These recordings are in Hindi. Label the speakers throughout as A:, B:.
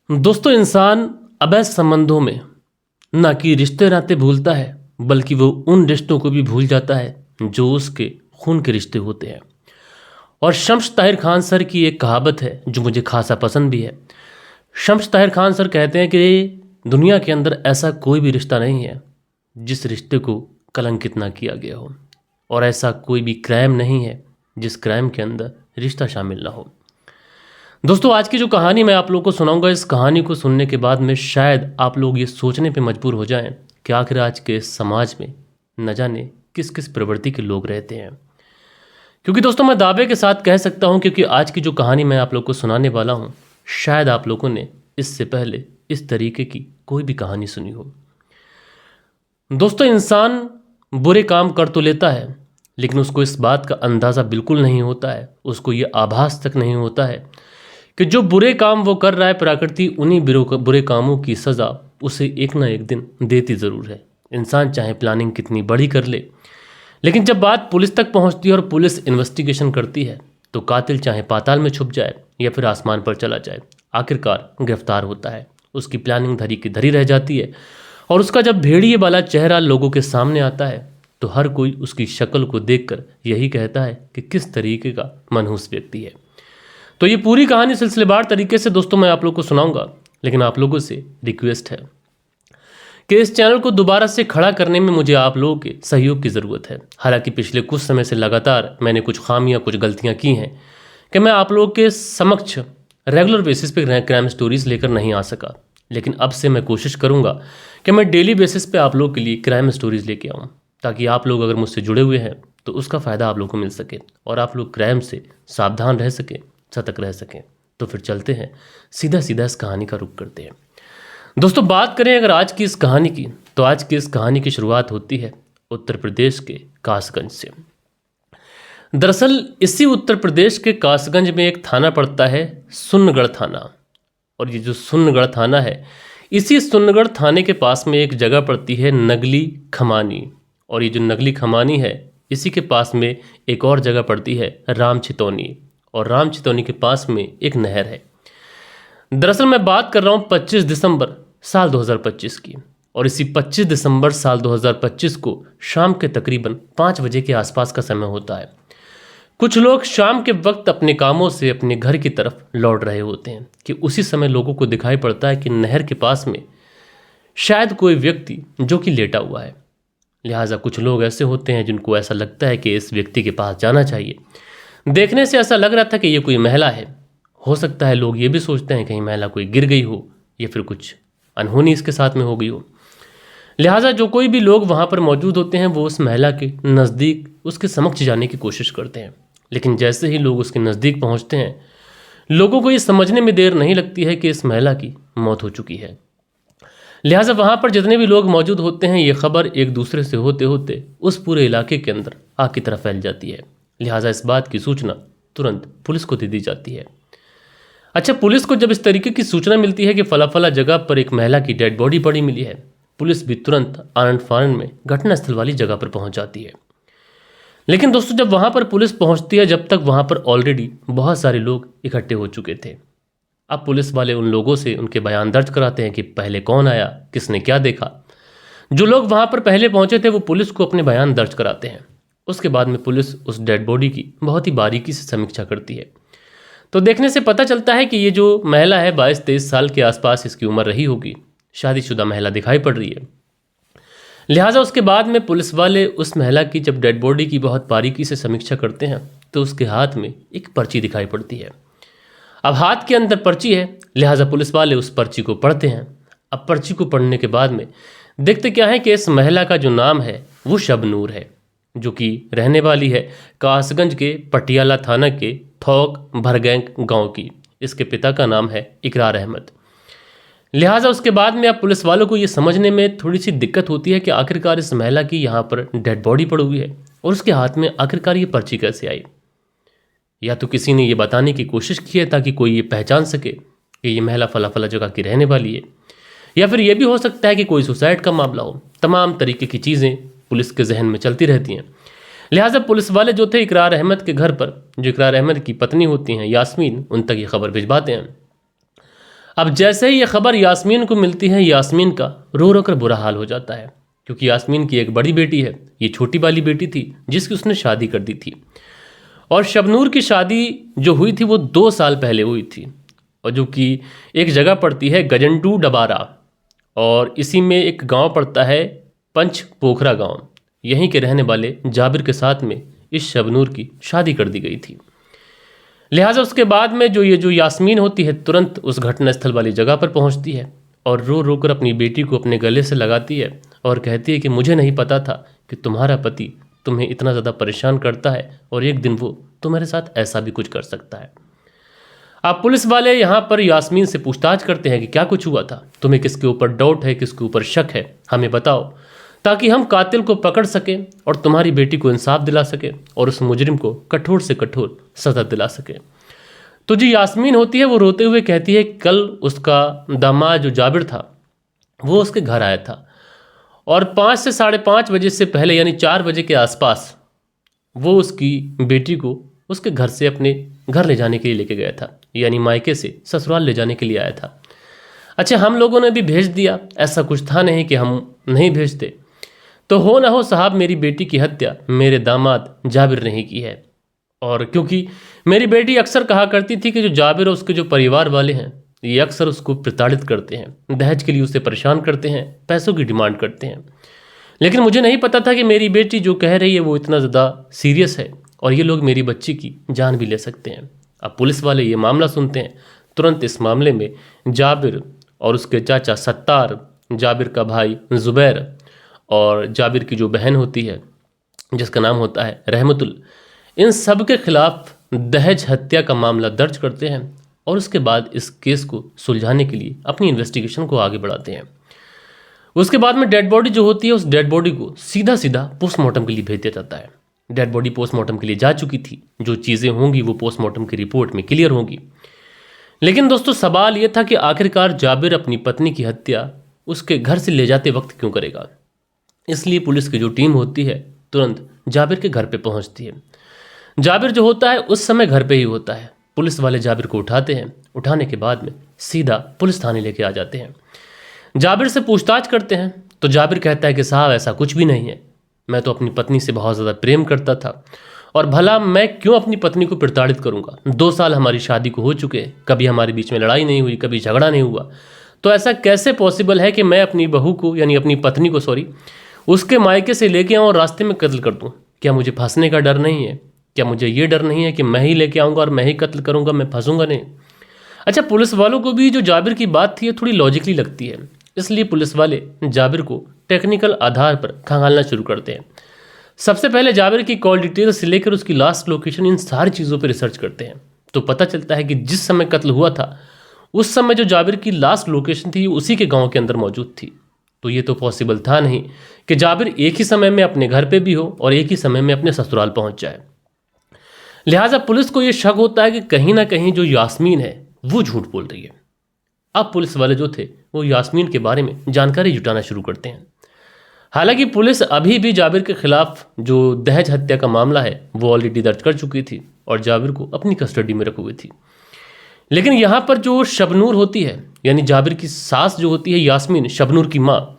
A: दोस्तों, इंसान अवैध संबंधों में ना कि रिश्ते नाते भूलता है, बल्कि वो उन रिश्तों को भी भूल जाता है जो उसके खून के रिश्ते होते हैं। और शम्स ताहिर खान सर की एक कहावत है जो मुझे खासा पसंद भी है। शम्स ताहिर खान सर कहते हैं कि दुनिया के अंदर ऐसा कोई भी रिश्ता नहीं है जिस रिश्ते को कलंकित ना किया गया हो, और ऐसा कोई भी क्राइम नहीं है जिस क्राइम के अंदर रिश्ता शामिल ना हो। दोस्तों, आज की जो कहानी मैं आप लोगों को सुनाऊंगा, इस कहानी को सुनने के बाद में शायद आप लोग ये सोचने पे मजबूर हो जाएं कि आखिर आज के समाज में न जाने किस किस प्रवृत्ति के लोग रहते हैं। क्योंकि दोस्तों, मैं दावे के साथ कह सकता हूं, क्योंकि आज की जो कहानी मैं आप लोग को सुनाने वाला हूं, शायद आप लोगों ने इससे पहले इस तरीके की कोई भी कहानी सुनी हो। दोस्तों, इंसान बुरे काम कर तो लेता है, लेकिन उसको इस बात का अंदाज़ा बिल्कुल नहीं होता है, उसको ये आभास तक नहीं होता है कि जो बुरे काम वो कर रहा है, प्रकृति उन्हीं बुरे कामों की सज़ा उसे एक ना एक दिन देती ज़रूर है। इंसान चाहे प्लानिंग कितनी बड़ी कर ले, लेकिन जब बात पुलिस तक पहुंचती है और पुलिस इन्वेस्टिगेशन करती है, तो कातिल चाहे पाताल में छुप जाए या फिर आसमान पर चला जाए, आखिरकार गिरफ्तार होता है। उसकी प्लानिंग धरी की धरी रह जाती है, और उसका जब भेड़िए वाला चेहरा लोगों के सामने आता है तो हर कोई उसकी शक्ल को देखकर यही कहता है कि किस तरीके का मनहूस व्यक्ति है। तो ये पूरी कहानी सिलसिलेवार तरीके से दोस्तों मैं आप लोग को सुनाऊंगा, लेकिन आप लोगों से रिक्वेस्ट है कि इस चैनल को दोबारा से खड़ा करने में मुझे आप लोगों के सहयोग की ज़रूरत है। हालांकि पिछले कुछ समय से लगातार मैंने कुछ खामियां, कुछ गलतियां की हैं कि मैं आप लोगों के समक्ष रेगुलर बेसिस पे क्राइम स्टोरीज लेकर नहीं आ सका, लेकिन अब से मैं कोशिश करूंगा कि मैं डेली बेसिस पे आप लोगों के लिए क्राइम स्टोरीज लेके आऊँ, ताकि आप लोग अगर मुझसे जुड़े हुए हैं तो उसका फ़ायदा आप लोगों को मिल सके और आप लोग क्राइम से सावधान रह सकें, सतर्क रह सकें। तो फिर चलते हैं, सीधा सीधा इस कहानी का रुख करते हैं। दोस्तों, बात करें अगर आज की इस कहानी की, तो आज की इस कहानी की शुरुआत होती है उत्तर प्रदेश के कासगंज से। दरअसल इसी उत्तर प्रदेश के कासगंज में एक थाना पड़ता है, सुन्नगढ़ थाना। और ये जो सुन्नगढ़ थाना है, इसी सुन्नगढ़ थाने के पास में एक जगह पड़ती है नगली खमानी। और ये जो नगली खमानी है, इसी के पास में एक और जगह पड़ती है राम छितौनी, और राम छितौनी के पास में एक नहर है। दरअसल मैं बात कर रहा हूँ 25 दिसंबर साल 2025 की, और इसी 25 दिसंबर साल 2025 को शाम के तकरीबन 5 बजे के आसपास का समय होता है। कुछ लोग शाम के वक्त अपने कामों से अपने घर की तरफ लौट रहे होते हैं कि उसी समय लोगों को दिखाई पड़ता है कि नहर के पास में शायद कोई व्यक्ति जो कि लेटा हुआ है। लिहाजा कुछ लोग ऐसे होते हैं जिनको ऐसा लगता है कि इस व्यक्ति के पास जाना चाहिए। देखने से ऐसा लग रहा था कि ये कोई महिला है। हो सकता है लोग ये भी सोचते हैं कहीं महिला कोई गिर गई हो या फिर कुछ अनहोनी इसके साथ में हो गई हो। लिहाजा जो कोई भी लोग वहाँ पर मौजूद होते हैं वो उस महिला के नज़दीक, उसके समक्ष जाने की कोशिश करते हैं। लेकिन जैसे ही लोग उसके नज़दीक पहुँचते हैं, लोगों को ये समझने में देर नहीं लगती है कि इस महिला की मौत हो चुकी है। लिहाजा वहाँ पर जितने भी लोग मौजूद होते हैं, ये खबर एक दूसरे से होते होते उस पूरे इलाके के अंदर आग की तरफ फैल जाती है। लिहाजा इस बात की सूचना तुरंत पुलिस को दे दी जाती है। अच्छा, पुलिस को जब इस तरीके की सूचना मिलती है कि फला फला जगह पर एक महिला की डेड बॉडी पड़ी मिली है, पुलिस भी तुरंत आनंद फानंद में घटनास्थल वाली जगह पर पहुंच जाती है। लेकिन दोस्तों, जब वहां पर पुलिस पहुंचती है, जब तक वहां पर ऑलरेडी बहुत सारे लोग इकट्ठे हो चुके थे। अब पुलिस वाले उन लोगों से उनके बयान दर्ज कराते हैं कि पहले कौन आया, किसने क्या देखा। जो लोग वहां पर पहले पहुंचे थे वो पुलिस को अपने बयान दर्ज कराते हैं। उसके बाद में पुलिस उस डेड बॉडी की बहुत ही बारीकी से समीक्षा करती है। तो देखने से पता चलता है कि ये जो महिला है 22-23 साल के आसपास इसकी उम्र रही होगी, शादीशुदा महिला दिखाई पड़ रही है। लिहाजा उसके बाद में पुलिस वाले उस महिला की जब डेड बॉडी की बहुत बारीकी से समीक्षा करते हैं तो उसके हाथ में एक पर्ची दिखाई पड़ती है। अब हाथ के अंदर पर्ची है, लिहाजा पुलिस वाले उस पर्ची को पढ़ते हैं। अब पर्ची को पढ़ने के बाद में देखते क्या है कि इस महिला का जो नाम है वो शबनूर है, जो कि रहने वाली है कासगंज के पटियाला थाना के थोक भरगैंक गांव की। इसके पिता का नाम है इकरार अहमद। लिहाजा उसके बाद में अब पुलिस वालों को ये समझने में थोड़ी सी दिक्कत होती है कि आखिरकार इस महिला की यहाँ पर डेड बॉडी पड़ी हुई है और उसके हाथ में आखिरकार ये पर्ची कैसे आई। या तो किसी ने ये बताने की कोशिश की है ताकि कोई ये पहचान सके कि ये महिला फला फला जगह की रहने वाली है, या फिर ये भी हो सकता है कि कोई सुसाइड का मामला हो। तमाम तरीके की चीज़ें पुलिस के जहन में चलती रहती हैं। लिहाजा पुलिस वाले जो थे इकरार अहमद के घर पर, जो इकरार अहमद की पत्नी होती हैं यास्मीन, उन तक ये खबर भिजवाते हैं। अब जैसे ही ये खबर यास्मीन को मिलती है, यास्मीन का रो रो कर बुरा हाल हो जाता है, क्योंकि यास्मीन की एक बड़ी बेटी है, ये छोटी वाली बेटी थी जिसकी उसने शादी कर दी थी। और शबनूर की शादी जो हुई थी वो 2 साल पहले हुई थी, और जो कि एक जगह पड़ती है गजंडू डबारा, और इसी में एक गांव पड़ता है पंच पोखरा गांव। यहीं के रहने वाले जाबिर के साथ में इस शबनूर की शादी कर दी गई थी। लिहाजा उसके बाद में जो यास्मीन होती है तुरंत उस घटनास्थल वाली जगह पर पहुंचती है और रो रो कर अपनी बेटी को अपने गले से लगाती है और कहती है कि मुझे नहीं पता था कि तुम्हारा पति तुम्हें इतना ज़्यादा परेशान करता है और एक दिन वो तुम्हारे साथ ऐसा भी कुछ कर सकता है। अब पुलिस वाले यहाँ पर यास्मीन से पूछताछ करते हैं कि क्या कुछ हुआ था, तुम्हें किसके ऊपर डाउट है, किसके ऊपर शक है, हमें बताओ, ताकि हम कातिल को पकड़ सकें और तुम्हारी बेटी को इंसाफ दिला सके और उस मुजरिम को कठोर से कठोर सजा दिला सके। तो जो यास्मीन होती है वो रोते हुए कहती है कल उसका दामाद जो जाबिर था वो उसके घर आया था और 5 से 5:30 बजे से पहले यानी 4 बजे के आसपास वो उसकी बेटी को उसके घर से अपने घर ले जाने के लिए लेके गया था, यानी मायके से ससुराल ले जाने के लिए आया था। अच्छा, हम लोगों ने भी भेज दिया, ऐसा कुछ था नहीं कि हम नहीं भेजते। तो हो ना हो साहब, मेरी बेटी की हत्या मेरे दामाद जाबिर ने ही की है। और क्योंकि मेरी बेटी अक्सर कहा करती थी कि जो जाबिर और उसके जो परिवार वाले हैं ये अक्सर उसको प्रताड़ित करते हैं, दहेज के लिए उसे परेशान करते हैं, पैसों की डिमांड करते हैं। लेकिन मुझे नहीं पता था कि मेरी बेटी जो कह रही है वो इतना ज़्यादा सीरियस है और ये लोग मेरी बच्ची की जान भी ले सकते हैं। अब पुलिस वाले ये मामला सुनते हैं, तुरंत इस मामले में जाबिर और उसके चाचा सत्तार, जाबिर का भाई जुबैर और जाबिर की जो बहन होती है जिसका नाम होता है रहमतुल, इन सब के खिलाफ दहेज हत्या का मामला दर्ज करते हैं और उसके बाद इस केस को सुलझाने के लिए अपनी इन्वेस्टिगेशन को आगे बढ़ाते हैं। उसके बाद में डेड बॉडी जो होती है उस डेड बॉडी को सीधा सीधा पोस्टमार्टम के लिए भेज दिया जाता है। डेड बॉडी पोस्टमार्टम के लिए जा चुकी थी, जो चीज़ें होंगी वो पोस्टमार्टम की रिपोर्ट में क्लियर होंगी। लेकिन दोस्तों सवाल ये था कि आखिरकार जाबिर अपनी पत्नी की हत्या उसके घर से ले जाते वक्त क्यों करेगा। इसलिए पुलिस की जो टीम होती है तुरंत जाबिर के घर पे पहुंचती है। जाबिर जो होता है उस समय घर पे ही होता है। पुलिस वाले जाबिर को उठाते हैं, उठाने के बाद में सीधा पुलिस थाने लेके आ जाते हैं। जाबिर से पूछताछ करते हैं तो जाबिर कहता है कि साहब ऐसा कुछ भी नहीं है, मैं तो अपनी पत्नी से बहुत ज़्यादा प्रेम करता था और भला मैं क्यों अपनी पत्नी को प्रताड़ित करूंगा। 2 साल हमारी शादी को हो चुके, कभी हमारे बीच में लड़ाई नहीं हुई, कभी झगड़ा नहीं हुआ, तो ऐसा कैसे पॉसिबल है कि मैं अपनी बहू को यानी अपनी पत्नी को उसके मायके से लेके आऊँ और रास्ते में कत्ल कर दूँ। क्या मुझे फंसने का डर नहीं है? क्या मुझे ये डर नहीं है कि मैं ही लेके आऊँगा और मैं ही कत्ल करूँगा, मैं फंसूंगा नहीं? अच्छा, पुलिस वालों को भी जो जाबिर की बात थी ये थोड़ी लॉजिकली लगती है, इसलिए पुलिस वाले जाबिर को टेक्निकल आधार पर खंगालना शुरू करते हैं। सबसे पहले जाबिर की कॉल डिटेल से लेकर उसकी लास्ट लोकेशन, इन सारी चीज़ों पर रिसर्च करते हैं। तो पता चलता है कि जिस समय कत्ल हुआ था उस समय जो जाबिर की लास्ट लोकेशन थी उसी के गाँव के अंदर मौजूद थी। तो ये तो पॉसिबल था नहीं कि जाबिर एक ही समय में अपने घर पे भी हो और एक ही समय में अपने ससुराल पहुंच जाए। लिहाजा पुलिस को यह शक होता है कि कहीं ना कहीं जो यास्मीन है वो झूठ बोल रही है। अब पुलिस वाले जो थे वो यास्मीन के बारे में जानकारी जुटाना शुरू करते हैं। हालांकि पुलिस अभी भी जाबिर के खिलाफ जो दहेज हत्या का मामला है वो ऑलरेडी दर्ज कर चुकी थी और जाबिर को अपनी कस्टडी में रखी हुई थी। लेकिन यहाँ पर जो शबनूर होती है यानी जाबिर की सास जो होती है यास्मीन, शबनूर की माँ,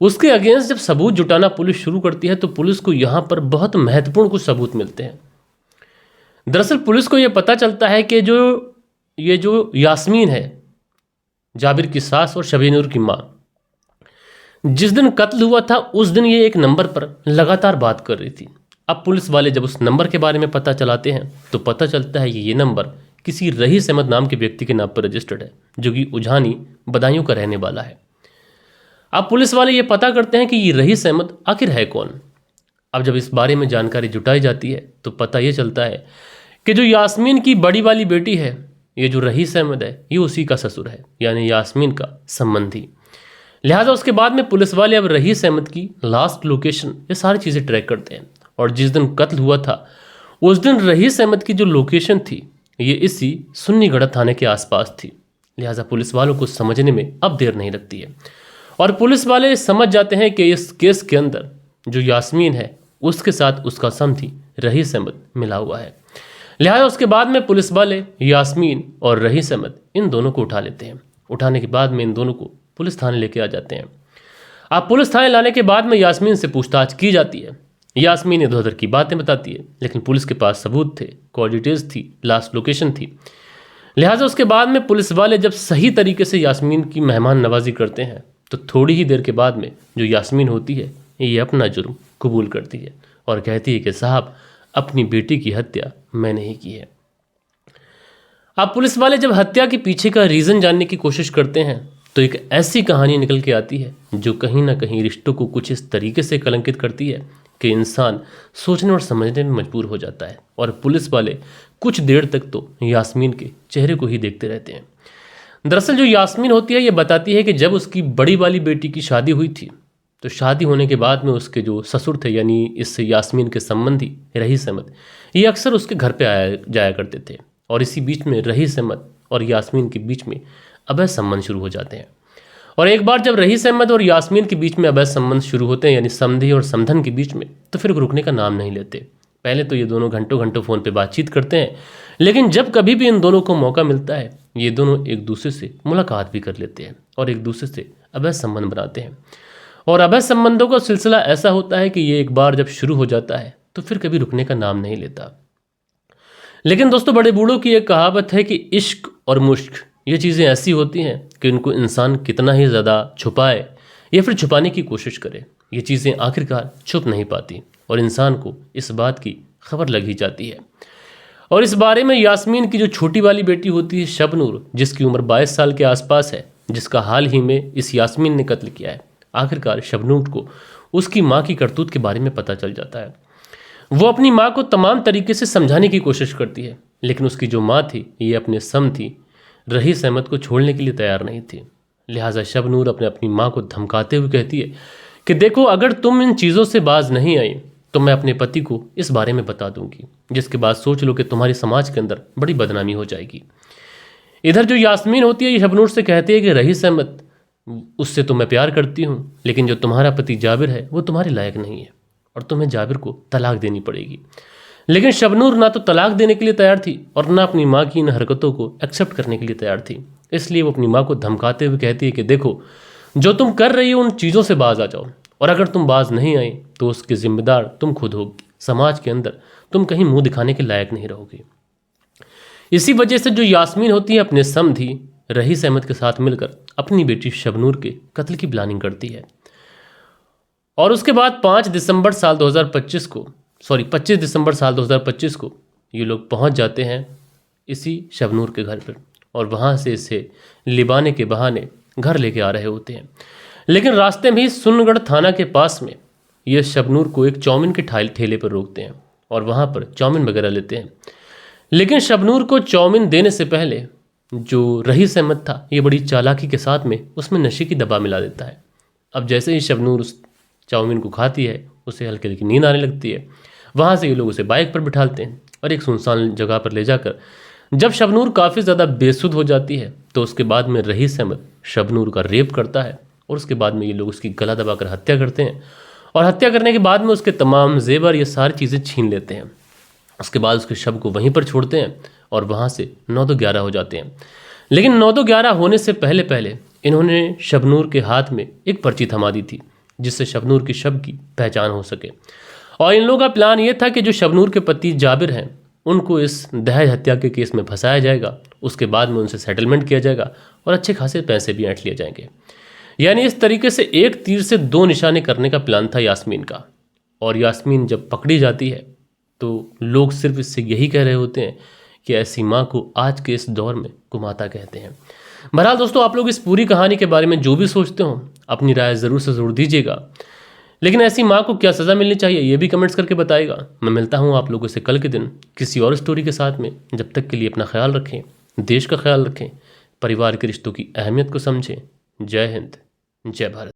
A: उसके अगेंस्ट जब सबूत जुटाना पुलिस शुरू करती है तो पुलिस को यहाँ पर बहुत महत्वपूर्ण कुछ सबूत मिलते हैं। दरअसल पुलिस को यह पता चलता है कि ये जो यास्मीन है, जाबिर की सास और शबनूर की माँ, जिस दिन कत्ल हुआ था उस दिन ये एक नंबर पर लगातार बात कर रही थी। अब पुलिस वाले जब उस नंबर के बारे में पता चलाते हैं तो पता चलता है कि ये नंबर किसी रईस अहमद नाम के व्यक्ति के नाम पर रजिस्टर्ड है, जो कि उझानी बदायूं का रहने वाला है। अब पुलिस वाले ये पता करते हैं कि ये रईस अहमद आखिर है कौन। अब जब इस बारे में जानकारी जुटाई जाती है तो पता ये चलता है कि जो यास्मीन की बड़ी वाली बेटी है, ये जो रईस अहमद है, ये उसी का ससुर है, यानी यास्मीन का संबंधी। लिहाजा उसके बाद में पुलिस वाले अब रईस अहमद की लास्ट लोकेशन, ये सारी चीज़ें ट्रैक करते हैं और जिस दिन कत्ल हुआ था उस दिन रईस अहमद की जो लोकेशन थी ये इसी सुन्नीगढ़ थाने के आसपास थी। लिहाजा पुलिस वालों को समझने में अब देर नहीं लगती है और पुलिस वाले समझ जाते हैं कि इस केस के अंदर जो यास्मीन है उसके साथ उसका समधी रईस अहमद मिला हुआ है। लिहाजा उसके बाद में पुलिस वाले यास्मीन और रईस अहमद इन दोनों को उठा लेते हैं उठाने के बाद में इन दोनों को पुलिस थाने लेके आ जाते हैं। अब पुलिस थाने लाने के बाद में यास्मीन से पूछताछ की जाती है। यास्मीन इधर उधर की बातें बताती है, लेकिन पुलिस के पास सबूत थे, कॉल डिटेल्स थी, लास्ट लोकेशन थी। लिहाजा उसके बाद में पुलिस वाले जब सही तरीके से यास्मीन की मेहमान नवाजी करते हैं तो थोड़ी ही देर के बाद में जो यास्मीन होती है ये अपना जुर्म कबूल करती है और कहती है कि साहब, अपनी बेटी की हत्या मैंने ही की है। अब पुलिस वाले जब हत्या के पीछे का रीज़न जानने की कोशिश करते हैं तो एक ऐसी कहानी निकल के आती है जो कहीं ना कहीं रिश्तों को कुछ इस तरीके से कलंकित करती है कि इंसान सोचने और समझने में मजबूर हो जाता है। और पुलिस वाले कुछ देर तक तो यास्मीन के चेहरे को ही देखते रहते हैं। दरअसल जो यास्मीन होती है ये बताती है कि जब उसकी बड़ी वाली बेटी की शादी हुई थी तो शादी होने के बाद में उसके जो ससुर थे, यानी इससे यास्मीन के संबंधी रईस अहमद, ये अक्सर उसके घर पे आया जाया करते थे। और इसी बीच में रईस अहमद और यास्मीन के बीच में अवैध संबंध शुरू हो जाते हैं। और एक बार जब रईस अहमद और यास्मीन के बीच में अवैध संबंध शुरू होते हैं, यानी समधी और समधन के बीच में, तो फिर रुकने का नाम नहीं लेते। पहले तो ये दोनों घंटों घंटों फ़ोन पे बातचीत करते हैं, लेकिन जब कभी भी इन दोनों को मौका मिलता है ये दोनों एक दूसरे से मुलाकात भी कर लेते हैं और एक दूसरे से अवैध संबंध बनाते हैं। और अवैध संबंधों का सिलसिला ऐसा होता है कि ये एक बार जब शुरू हो जाता है तो फिर कभी रुकने का नाम नहीं लेता। लेकिन दोस्तों, बड़े बूढ़ों की एक कहावत है कि इश्क और मुश्क ये चीज़ें ऐसी होती हैं कि इनको इंसान कितना ही ज़्यादा छुपाए या फिर छुपाने की कोशिश करे, ये चीज़ें आखिरकार छुप नहीं पाती और इंसान को इस बात की खबर लग ही जाती है। और इस बारे में यास्मीन की जो छोटी वाली बेटी होती है शबनूर, जिसकी उम्र 22 साल के आसपास है, जिसका हाल ही में इस यास्मीन ने कत्ल किया है, आखिरकार शबनूर को उसकी माँ की करतूत के बारे में पता चल जाता है। वो अपनी माँ को तमाम तरीके से समझाने की कोशिश करती है, लेकिन उसकी जो माँ थी ये अपने सम थी, रईस अहमद को छोड़ने के लिए तैयार नहीं थी। लिहाजा शबनूर अपनी माँ को धमकाते हुए कहती है कि देखो, अगर तुम इन चीज़ों से बाज नहीं आई तो मैं अपने पति को इस बारे में बता दूंगी, जिसके बाद सोच लो कि तुम्हारी समाज के अंदर बड़ी बदनामी हो जाएगी। इधर जो यास्मीन होती है ये शबनूर से कहती है कि रईस अहमद, उससे तो मैं प्यार करती हूँ, लेकिन जो तुम्हारा पति जाबिर है वो तुम्हारे लायक नहीं है और तुम्हें जाबिर को तलाक देनी पड़ेगी। लेकिन शबनूर ना तो तलाक देने के लिए तैयार थी और ना अपनी माँ की इन हरकतों को एक्सेप्ट करने के लिए तैयार थी। इसलिए वो अपनी माँ को धमकाते हुए कहती है कि देखो, जो तुम कर रही हो उन चीज़ों से बाज आ जाओ, और अगर तुम बाज नहीं आई तो उसके जिम्मेदार तुम खुद होगी। समाज के अंदर तुम कहीं मुंह दिखाने के लायक नहीं रहोगी। इसी वजह से जो यास्मीन होती है अपने समधी रईस अहमद के साथ मिलकर अपनी बेटी शबनूर के कत्ल की प्लानिंग करती है। और उसके बाद 25 दिसंबर साल 2025 को ये लोग पहुंच जाते हैं इसी शबनूर के घर पर और वहां से इसे लिबाने के बहाने घर लेके आ रहे होते हैं। लेकिन रास्ते में ही सुनगढ़ थाना के पास में ये शबनूर को एक चाउमीन के ठेले पर रोकते हैं और वहाँ पर चाउमीन वगैरह लेते हैं। लेकिन शबनूर को चाउमीन देने से पहले जो रईस अहमद था ये बड़ी चालाकी के साथ में उसमें नशे की दवा मिला देता है। अब जैसे ही शबनूर उस चाउमीन को खाती है उसे हल्की हल्की नींद आने लगती है। वहाँ से ये लोग उसे बाइक पर बिठाते हैं और एक सुनसान जगह पर ले जाकर जब शबनूर काफ़ी ज़्यादा बेसुध हो जाती है तो उसके बाद में रईस अहमद शबनूर का रेप करता है और उसके बाद में ये लोग उसकी गला दबाकर हत्या करते हैं। और हत्या करने के बाद में उसके तमाम जेवर ये सारी चीज़ें छीन लेते हैं। उसके बाद उसके शव को वहीं पर छोड़ते हैं और वहाँ से 9-11 हो जाते हैं। लेकिन 9-11 होने से पहले पहले इन्होंने शबनूर के हाथ में एक पर्ची थमा दी थी जिससे शबनूर की शव की पहचान हो सके। और इन लोगों का प्लान ये था कि जो शबनूर के पति जाबिर हैं उनको इस दहेज हत्या के केस में फंसाया जाएगा, उसके बाद में उनसे सेटलमेंट किया जाएगा और अच्छे खासे पैसे भी ऐंठ लिए जाएंगे। यानी इस तरीके से एक तीर से दो निशाने करने का प्लान था यास्मीन का। और यास्मीन जब पकड़ी जाती है तो लोग सिर्फ इससे यही कह रहे होते हैं कि ऐसी माँ को आज के इस दौर में कुमाता कहते हैं। बहरहाल दोस्तों, आप लोग इस पूरी कहानी के बारे में जो भी सोचते हो अपनी राय ज़रूर से ज़रूर दीजिएगा। लेकिन ऐसी माँ को क्या सज़ा मिलनी चाहिए ये भी कमेंट्स करके बताइएगा। मैं मिलता हूँ आप लोगों से कल के दिन किसी और स्टोरी के साथ में। जब तक के लिए अपना ख्याल रखें, देश का ख्याल रखें, परिवार के रिश्तों की अहमियत को समझें। जय हिंद, जय भारत।